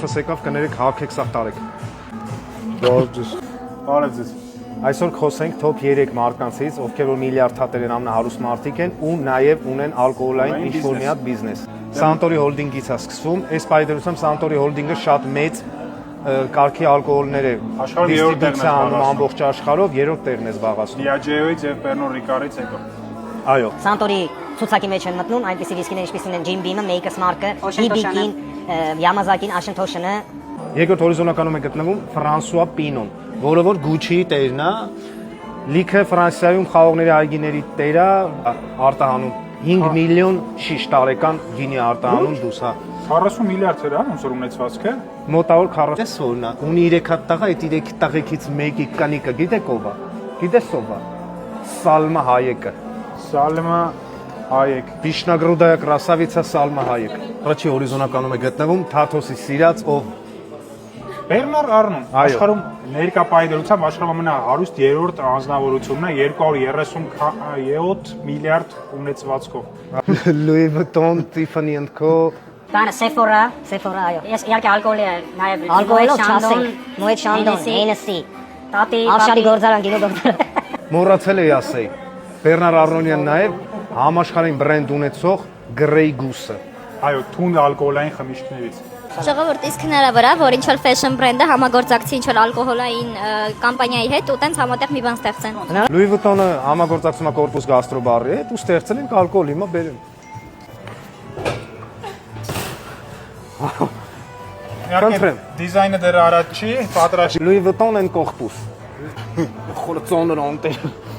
Ֆսեկավ կներեք հակեք սա տարեք։ Բարև ձեզ։ Այսօր խոսենք top 3 մարդկանցից, ովքեր որ միլիարդ թատեր են ամենահարուստ մարդիկ են ու նաև ունեն ալկոհոլային ինչ-որ մի հատ բիզնես։ Santori Holding-ից է սկսվում, այս պայդրությամբ Santori Holding-ը շատ մեծ կարգի ալկոհոլներ է դիստրիբյուցիա ամբողջ աշխարհով երրորդ տեղն է զբաղեցնում։ Diageo-ից եւ Pernod Ricard-ից եկա։ Այո։ Santori ցուցակի մեջ են մտնում այնպիսի վիսկիներ, ինչպիսին են Jim Beam-ը, Maker's Mark-ը, Hibiki-ն, Yamazaki-ն, Ocean Ocean-ը։ Երկրորդ հորիզոնականում է գտնվում Ֆրանսուଆ Պինոն, որը որ Gucci-ի տերն է, լիքը Ֆրանսիայում խաղողների այգիների տեր է, արտահանում 5 միլիոն շիշ տարեկան գինի արտահանում դուս, հա։ 40 միլիարդ էր ոնց որ ունեցվածքը։ Մոտավոր 40 սորնա, ունի 3 հատ տղա, այդ 3 տղեկից մեկի կանիկը գիտեք ով է։ Գիտես ով է։ Սալմա Հայեկը։ Սալմա Հայեք։ Վիշնագրոդայա կրասավիցա Սալմա Հայեք։ Առաջի հորիզոնականում է գտնվում Թաթոսի սիրած ով Բեռնար Արնոն աշխարհում ներկա պայդրությամբ աշխարհում ամենահարուստ երրորդ անձնավորությունն է 237 միլիարդ ունեցվածքով։ Louis Vuitton, Tiffany & Co. Բանը Sephora, այո։ Ես իհարկե ալկոհոլի նաև Ալկոհոլով չասենք, Moet Chandon, Hennessy, Տատի, Արշարի գործարան, գինո դոկտոր։ Մոռացել էի ասեի։ Բեռնար Արնոնյան նաև համաշխարհային բրենդ ունեցող Grey Goose-ը։ Այո, թուն ալկոհոլային խմիչքներից։ Ժողովուրդ իսկ հնարավոր է, որ ինչ-որ fashion brand-ը համագործակցի ինչ-որ ալկոհոլային կամպանիայի հետ ու տենց համատեղ մի բան ստեղծեն։ Louis Vuitton-ը համագործակցում է Corpus Gastro bar-ի հետ ու ստեղծել ենք ալկոհոլ, հիմա բերեմ։ Խնդրեմ։ Դիզայնը դեռ արած չի, պատրաստ։ Louis Vuitton and Corpus։ Խորը ծոներ անտեր։